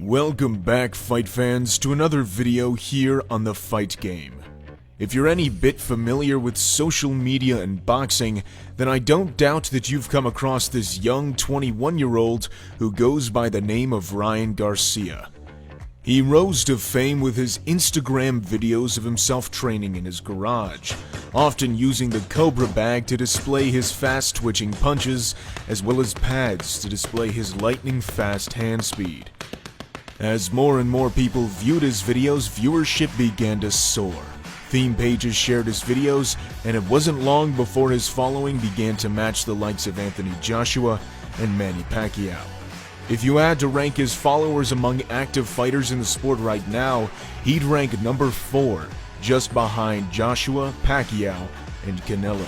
Welcome back, fight fans, to another video here on The Fight Game. If you're any bit familiar with social media and boxing, then I don't doubt that you've come across this young 21-year-old who goes by the name of Ryan Garcia. He rose to fame with his Instagram videos of himself training in his garage, often using the Cobra bag to display his fast-twitching punches, as well as pads to display his lightning-fast hand speed. As more and more people viewed his videos, viewership began to soar. Theme pages shared his videos, and it wasn't long before his following began to match the likes of Anthony Joshua and Manny Pacquiao. If you had to rank his followers among active fighters in the sport right now, he'd rank number 4, just behind Joshua, Pacquiao, and Canelo.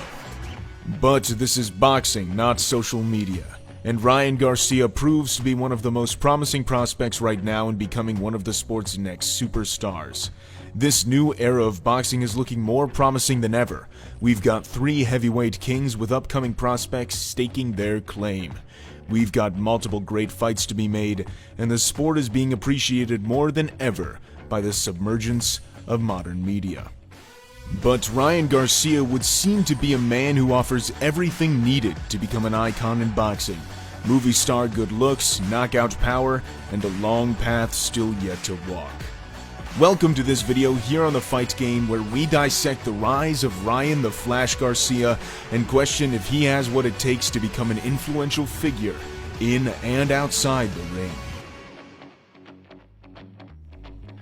But this is boxing, not social media. And Ryan Garcia proves to be one of the most promising prospects right now in becoming one of the sport's next superstars. This new era of boxing is looking more promising than ever. We've got 3 heavyweight kings with upcoming prospects staking their claim. We've got multiple great fights to be made, and the sport is being appreciated more than ever by the submergence of modern media. But Ryan Garcia would seem to be a man who offers everything needed to become an icon in boxing. Movie star good looks, knockout power, and a long path still yet to walk. Welcome to this video here on The Fight Game, where we dissect the rise of Ryan the Flash Garcia and question if he has what it takes to become an influential figure in and outside the ring.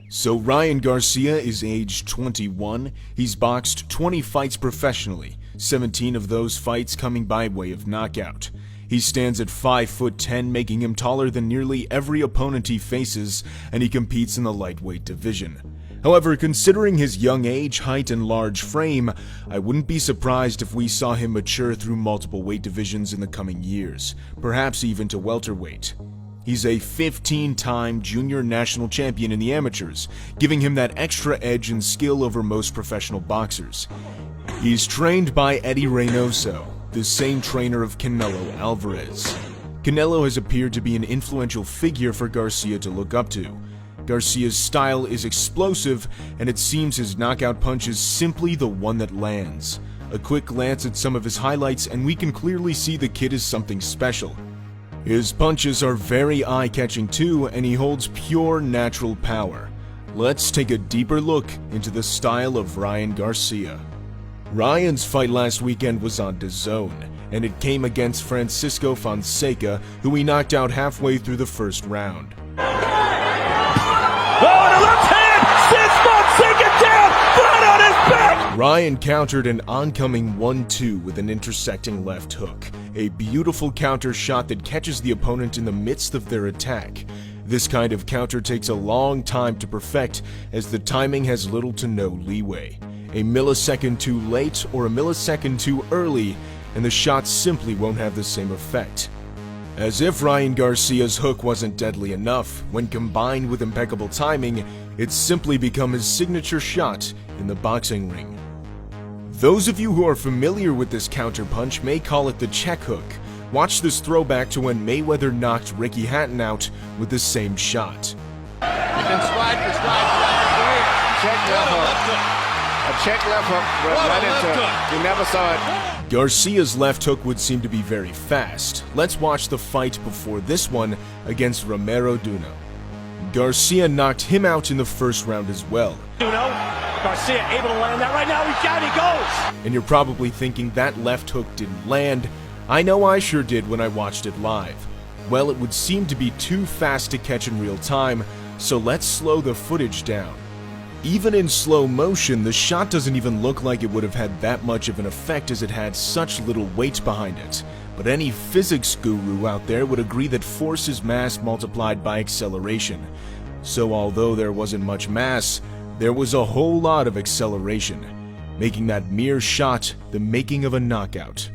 So Ryan Garcia is age 21, he's boxed 20 fights professionally, 17 of those fights coming by way of knockout. He stands at 5'10", making him taller than nearly every opponent he faces, and he competes in the lightweight division. However, considering his young age, height, and large frame, I wouldn't be surprised if we saw him mature through multiple weight divisions in the coming years, perhaps even to welterweight. He's a 15-time junior national champion in the amateurs, giving him that extra edge and skill over most professional boxers. He's trained by Eddie Reynoso, the same trainer of Canelo Alvarez. Canelo has appeared to be an influential figure for Garcia to look up to. Garcia's style is explosive, and it seems his knockout punch is simply the one that lands. A quick glance at some of his highlights and we can clearly see the kid is something special. His punches are very eye-catching too, and he holds pure natural power. Let's take a deeper look into the style of Ryan Garcia. Ryan's fight last weekend was on Dazn, and it came against Francisco Fonseca, who he knocked out halfway through the first round. Oh, and a left hand sends Fonseca down, flat on his back! Ryan countered an oncoming 1-2 with an intersecting left hook, a beautiful counter shot that catches the opponent in the midst of their attack. This kind of counter takes a long time to perfect, as the timing has little to no leeway. A millisecond too late or a millisecond too early, and the shot simply won't have the same effect. As if Ryan Garcia's hook wasn't deadly enough, when combined with impeccable timing, it's simply become his signature shot in the boxing ring. Those of you who are familiar with this counterpunch may call it the check hook. Watch this throwback to when Mayweather knocked Ricky Hatton out with the same shot. You can slide for slide. Check left hook. A check left hook right into it. You never saw it. Garcia's left hook would seem to be very fast. Let's watch the fight before this one against Romero Duno. Garcia knocked him out in the first round as well. Garcia able to land that right now. He's down, he goes! And you're probably thinking that left hook didn't land. I know I sure did when I watched it live. Well, it would seem to be too fast to catch in real time, so let's slow the footage down. Even in slow motion, the shot doesn't even look like it would have had that much of an effect, as it had such little weight behind it. But any physics guru out there would agree that force is mass multiplied by acceleration. So although there wasn't much mass, there was a whole lot of acceleration, making that mere shot the making of a knockout.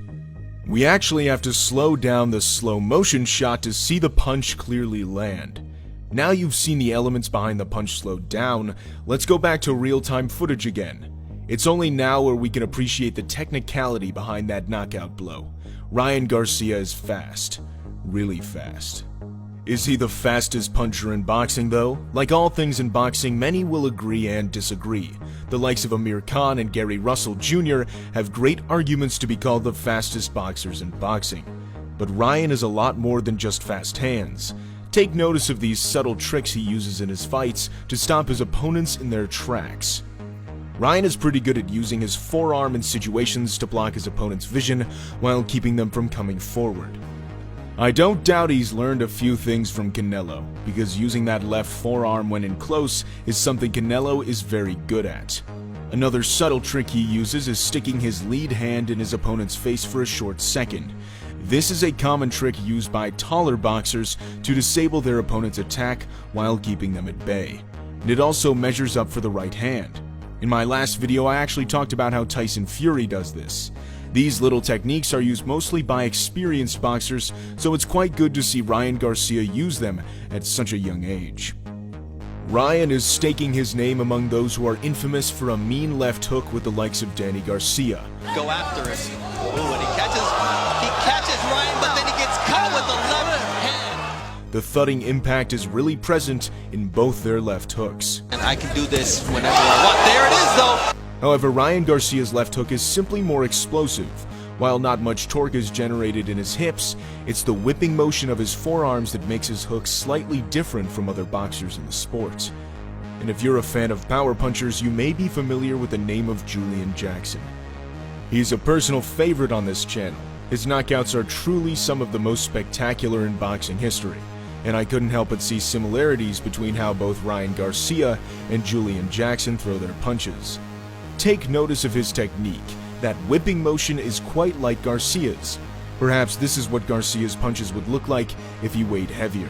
We actually have to slow down the slow motion shot to see the punch clearly land. Now you've seen the elements behind the punch slowed down, let's go back to real-time footage again. It's only now where we can appreciate the technicality behind that knockout blow. Ryan Garcia is fast, really fast. Is he the fastest puncher in boxing though? Like all things in boxing, many will agree and disagree. The likes of Amir Khan and Gary Russell Jr. have great arguments to be called the fastest boxers in boxing. But Ryan is a lot more than just fast hands. Take notice of these subtle tricks he uses in his fights to stop his opponents in their tracks. Ryan is pretty good at using his forearm in situations to block his opponent's vision while keeping them from coming forward. I don't doubt he's learned a few things from Canelo, because using that left forearm when in close is something Canelo is very good at. Another subtle trick he uses is sticking his lead hand in his opponent's face for a short second. This is a common trick used by taller boxers to disable their opponent's attack while keeping them at bay. And it also measures up for the right hand. In my last video, I actually talked about how Tyson Fury does this. These little techniques are used mostly by experienced boxers, so it's quite good to see Ryan Garcia use them at such a young age. Ryan is staking his name among those who are infamous for a mean left hook with the likes of Danny Garcia. Go after him. Ooh, and he catches Ryan, but then he gets caught with the left hand. The thudding impact is really present in both their left hooks. And I can do this whenever I want. There it is, though. However, Ryan Garcia's left hook is simply more explosive. While not much torque is generated in his hips, it's the whipping motion of his forearms that makes his hook slightly different from other boxers in the sport. And if you're a fan of power punchers, you may be familiar with the name of Julian Jackson. He's a personal favorite on this channel. His knockouts are truly some of the most spectacular in boxing history, and I couldn't help but see similarities between how both Ryan Garcia and Julian Jackson throw their punches. Take notice of his technique. That whipping motion is quite like Garcia's. Perhaps this is what Garcia's punches would look like if he weighed heavier.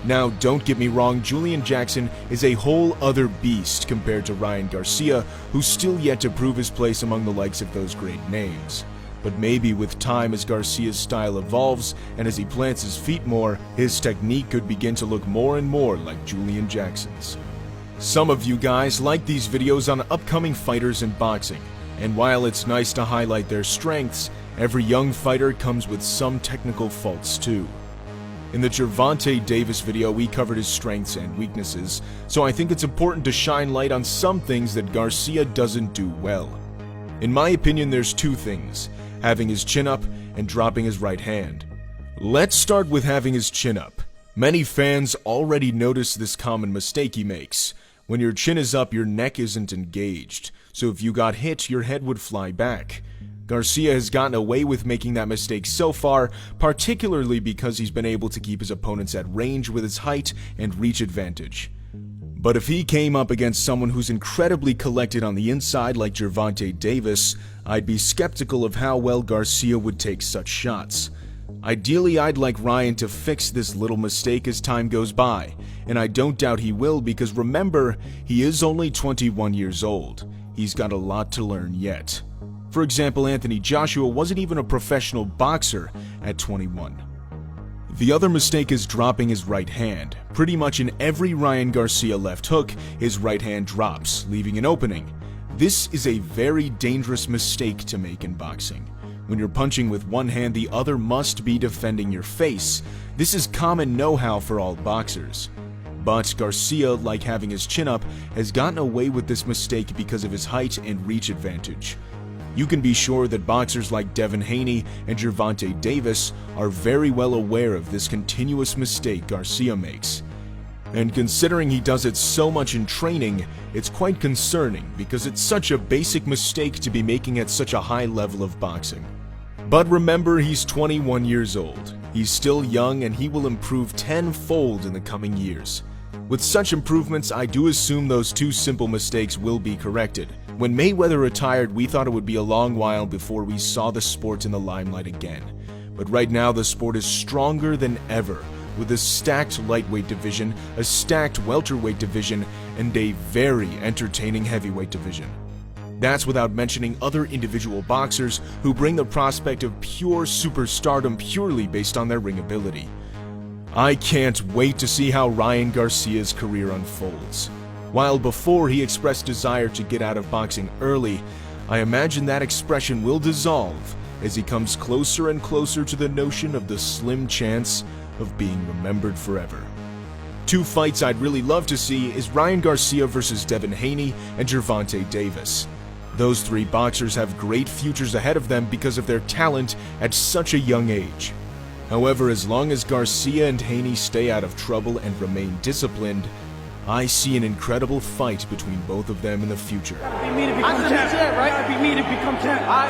Now, don't get me wrong, Julian Jackson is a whole other beast compared to Ryan Garcia, who's still yet to prove his place among the likes of those great names. But maybe with time, as Garcia's style evolves and as he plants his feet more, his technique could begin to look more and more like Julian Jackson's. Some of you guys like these videos on upcoming fighters in boxing, and while it's nice to highlight their strengths, every young fighter comes with some technical faults too. In the Gervonta Davis video, we covered his strengths and weaknesses, so I think it's important to shine light on some things that Garcia doesn't do well. In my opinion, there's two things: having his chin up and dropping his right hand. Let's start with having his chin up. Many fans already notice this common mistake he makes. When your chin is up, your neck isn't engaged, so if you got hit, your head would fly back. Garcia has gotten away with making that mistake so far, particularly because he's been able to keep his opponents at range with his height and reach advantage. But if he came up against someone who's incredibly collected on the inside like Gervonta Davis, I'd be skeptical of how well Garcia would take such shots. Ideally, I'd like Ryan to fix this little mistake as time goes by, and I don't doubt he will, because remember, he is only 21 years old. He's got a lot to learn yet. For example, Anthony Joshua wasn't even a professional boxer at 21. The other mistake is dropping his right hand. Pretty much in every Ryan Garcia left hook, his right hand drops, leaving an opening. This is a very dangerous mistake to make in boxing. When you're punching with one hand, the other must be defending your face. This is common know-how for all boxers. But Garcia, like having his chin up, has gotten away with this mistake because of his height and reach advantage. You can be sure that boxers like Devin Haney and Gervonta Davis are very well aware of this continuous mistake Garcia makes. And considering he does it so much in training, it's quite concerning because it's such a basic mistake to be making at such a high level of boxing. But remember, he's 21 years old. He's still young and he will improve tenfold in the coming years. With such improvements, I do assume those two simple mistakes will be corrected. When Mayweather retired, we thought it would be a long while before we saw the sport in the limelight again. But right now, the sport is stronger than ever, with a stacked lightweight division, a stacked welterweight division, and a very entertaining heavyweight division. That's without mentioning other individual boxers who bring the prospect of pure superstardom purely based on their ring ability. I can't wait to see how Ryan Garcia's career unfolds. While before he expressed desire to get out of boxing early, I imagine that expression will dissolve as he comes closer and closer to the notion of the slim chance of being remembered forever. Two fights I'd really love to see is Ryan Garcia versus Devin Haney and Gervonta Davis. Those three boxers have great futures ahead of them because of their talent at such a young age. However, as long as Garcia and Haney stay out of trouble and remain disciplined, I see an incredible fight between both of them in the future. Be me to become champ, right? Be me to become champ. I'll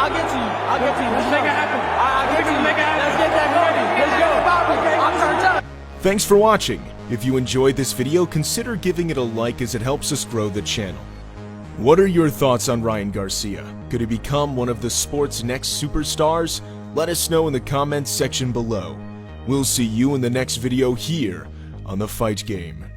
get to you. Let's make it happen. I'll get to you. Let's get that ready. Let's go. I'm turned up. Thanks for watching. If you enjoyed this video, consider giving it a like as it helps us grow the channel. What are your thoughts on Ryan Garcia? Could he become one of the sport's next superstars? Let us know in the comments section below. We'll see you in the next video here on The Fight Game.